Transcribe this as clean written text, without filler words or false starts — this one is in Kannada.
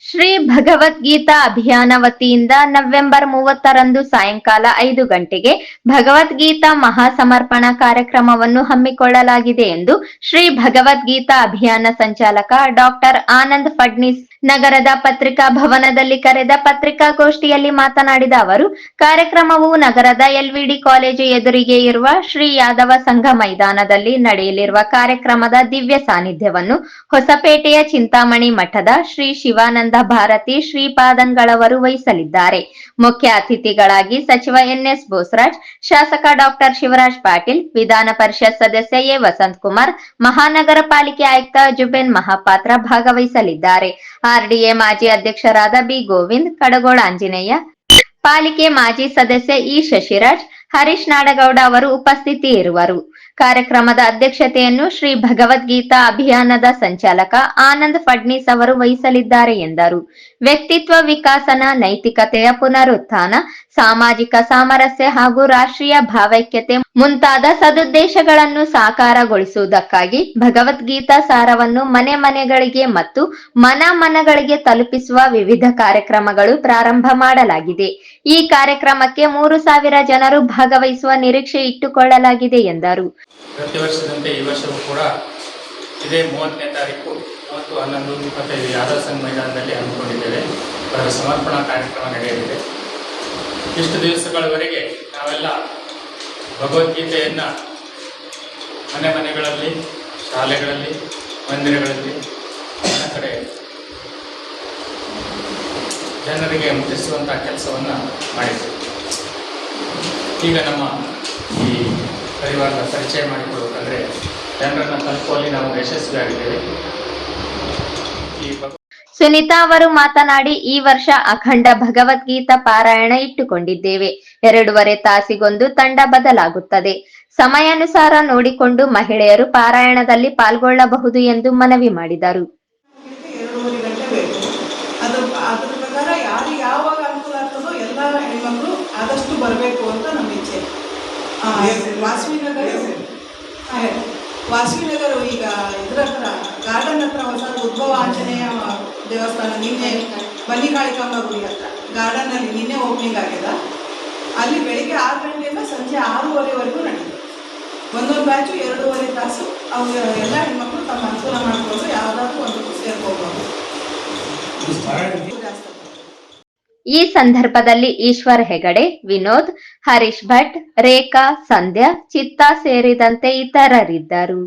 ಶ್ರೀ ಭಗವದ್ಗೀತಾ ಅಭಿಯಾನ ವತಿಯಿಂದ ನವೆಂಬರ್ 30ರಂದು ಸಾಯಂಕಾಲ 5 ಗಂಟೆಗೆ ಭಗವದ್ಗೀತಾ ಮಹಾಸಮರ್ಪಣಾ ಕಾರ್ಯಕ್ರಮವನ್ನು ಹಮ್ಮಿಕೊಳ್ಳಲಾಗಿದೆ ಎಂದು ಶ್ರೀ ಭಗವದ್ಗೀತಾ ಅಭಿಯಾನ ಸಂಚಾಲಕ ಡಾಕ್ಟರ್ ಆನಂದ್ ಫಡ್ನಿಸ್ ನಗರದ ಪತ್ರಿಕಾ ಭವನದಲ್ಲಿ ಕರೆದ ಪತ್ರಿಕಾಗೋಷ್ಠಿಯಲ್ಲಿ ಮಾತನಾಡಿದ ಅವರು, ಕಾರ್ಯಕ್ರಮವು ನಗರದ ಎಲ್ವಿಡಿ ಕಾಲೇಜು ಎದುರಿಗೆ ಇರುವ ಶ್ರೀ ಯಾದವ ಸಂಘ ಮೈದಾನದಲ್ಲಿ ನಡೆಯಲಿರುವ ಕಾರ್ಯಕ್ರಮದ ದಿವ್ಯ ಸಾನ್ನಿಧ್ಯವನ್ನು ಹೊಸಪೇಟೆಯ ಚಿಂತಾಮಣಿ ಮಠದ ಶ್ರೀ ಶಿವಾನಂದ ಭಾರತಿ ಶ್ರೀಪಾದಂಗಳವರು ವಹಿಸಲಿದ್ದಾರೆ. ಮುಖ್ಯ ಅತಿಥಿಗಳಾಗಿ ಸಚಿವ ಎನ್ಎಸ್ ಬೋಸರಾಜ್, ಶಾಸಕ ಡಾಕ್ಟರ್ ಶಿವರಾಜ್ ಪಾಟೀಲ್, ವಿಧಾನ ಪರಿಷತ್ ಸದಸ್ಯ ಎ ವಸಂತಕುಮಾರ್, ಮಹಾನಗರ ಪಾಲಿಕೆ ಆಯುಕ್ತ ಜುಬೇನ್ ಮಹಾಪಾತ್ರ ಭಾಗವಹಿಸಲಿದ್ದಾರೆ. ಆರ್ಡಿಎ ಮಾಜಿ ಅಧ್ಯಕ್ಷರಾದ ಬಿ ಗೋವಿಂದ್, ಕಡಗೋಳ ಆಂಜನೇಯ, ಪಾಲಿಕೆ ಮಾಜಿ ಸದಸ್ಯ ಇ ಶಶಿರಾಜ್, ಹರೀಶ್ ನಾಡಗೌಡ ಅವರು ಉಪಸ್ಥಿತಿ ಇರುವರು. ಕಾರ್ಯಕ್ರಮದ ಅಧ್ಯಕ್ಷತೆಯನ್ನು ಶ್ರೀ ಭಗವದ್ಗೀತಾ ಅಭಿಯಾನದ ಸಂಚಾಲಕ ಆನಂದ್ ಫಡ್ನಿಸ್ ಅವರು ವಹಿಸಲಿದ್ದಾರೆ ಎಂದರು. ವ್ಯಕ್ತಿತ್ವ ವಿಕಾಸನ, ನೈತಿಕತೆಯ ಪುನರುತ್ಥಾನ, ಸಾಮಾಜಿಕ ಸಾಮರಸ್ಯ ಹಾಗೂ ರಾಷ್ಟ್ರೀಯ ಭಾವೈಕ್ಯತೆ ಮುಂತಾದ ಸದುದ್ದೇಶಗಳನ್ನು ಸಾಕಾರಗೊಳಿಸುವುದಕ್ಕಾಗಿ ಭಗವದ್ಗೀತಾ ಸಾರವನ್ನು ಮನೆ ಮನೆಗಳಿಗೆ ಮತ್ತು ಮನಗಳಿಗೆ ತಲುಪಿಸುವ ವಿವಿಧ ಕಾರ್ಯಕ್ರಮಗಳು ಪ್ರಾರಂಭ ಮಾಡಲಾಗಿದೆ. ಈ ಕಾರ್ಯಕ್ರಮಕ್ಕೆ 3,000 ಜನರು ಭಾಗವಹಿಸುವ ನಿರೀಕ್ಷೆ ಇಟ್ಟುಕೊಳ್ಳಲಾಗಿದೆ ಎಂದರು. ಪ್ರತಿ ವರ್ಷದಂತೆ ಈ ವರ್ಷವೂ ಕೂಡ ಇದೇ 30ನೇ ತಾರೀಕು 30/11/25 ಯಾದವ ಸಂಘ ಮೈದಾನದಲ್ಲಿ ಹಮ್ಮಿಕೊಂಡಿದ್ದೇವೆ. ಅದರ ಸಮರ್ಪಣಾ ಕಾರ್ಯಕ್ರಮ ನಡೆಯಲಿದೆ. ಇಷ್ಟು ದಿವಸಗಳವರೆಗೆ ನಾವೆಲ್ಲ ಭಗವದ್ಗೀತೆಯನ್ನು ಮನೆಗಳಲ್ಲಿ, ಶಾಲೆಗಳಲ್ಲಿ, ಮಂದಿರಗಳಲ್ಲಿ ಎಲ್ಲ ಕಡೆ ಜನರಿಗೆ ಮುಟ್ಟಿಸುವಂಥ ಕೆಲಸವನ್ನು ಮಾಡಿದ್ದೇವೆ. ಈಗ ನಮ್ಮ ಈ ಪರಿವಾರದ ಪರಿಚಯ ಮಾಡಿಕೊಡಬೇಕಂದ್ರೆ ಜನರನ್ನು ತಲುಪುವಲ್ಲಿ ನಾವು ಯಶಸ್ವಿಯಾಗಿದ್ದೇವೆ. ಸುನೀತಾ ಅವರು ಮಾತನಾಡಿ, ಈ ವರ್ಷ ಅಖಂಡ ಭಗವದ್ಗೀತಾ ಪಾರಾಯಣ ಇಟ್ಟುಕೊಂಡಿದ್ದೇವೆ. 2.5 ತಾಸಿಗೊಂದು ತಂಡ ಬದಲಾಗುತ್ತದೆ. ಸಮಯಾನುಸಾರ ನೋಡಿಕೊಂಡು ಮಹಿಳೆಯರು ಪಾರಾಯಣದಲ್ಲಿ ಪಾಲ್ಗೊಳ್ಳಬಹುದು ಎಂದು ಮನವಿ ಮಾಡಿದರು. ಯಾವಾಗ ಅನುಕೂಲ ಆಗ್ತದೋ ಎಲ್ಲ ಹೆಣ್ಮಕ್ಳು ಆದಷ್ಟು ಬರಬೇಕು ಅಂತ ನಮ್ಮ ಇಚ್ಛೆ. ವಾಸವಿನಗರ ಈಗ ಇದರ ಹತ್ರ ಗಾರ್ಡನ್ ಹತ್ರ ಹೊಸ ಉದ್ಭವ ಆಂಜನೇಯ ದೇವಸ್ಥಾನ ನಿನ್ನೆ ಬನ್ನಿಕಾಳಿಕಮ್ಮ ಗುಡಿ ಹತ್ರ ಗಾರ್ಡನ್ನಲ್ಲಿ ನಿನ್ನೆ ಓಪನಿಂಗ್ ಆಗಿದೆ. ಅಲ್ಲಿ ಬೆಳಿಗ್ಗೆ 6 ಗಂಟೆಯಿಂದ ಸಂಜೆ 6:30ವರೆಗೂ ನಡೆಯುತ್ತೆ. ಒಂದೊಂದು ಬ್ಯಾಚು 2.5 ತಾಸು. ಅವ್ರು ಎಲ್ಲ ಹೆಣ್ಮಕ್ಳು ತಮ್ಮ ಅನುಕೂಲ ಮಾಡಿಕೊಂಡು ಯಾವುದಾದ್ರೂ ಒಂದು ಸೇರ್ಕೋಬಹುದು. ಈ ಸಂದರ್ಭದಲ್ಲಿ ಈಶ್ವರ್ ಹೆಗಡೆ, ವಿನೋದ್, ಹರೀಶ್ ಭಟ್, ರೇಖಾ, ಸಂಧ್ಯಾ, ಚಿತ್ತಾ ಸೇರಿದಂತೆ ಇತರರಿದ್ದರು.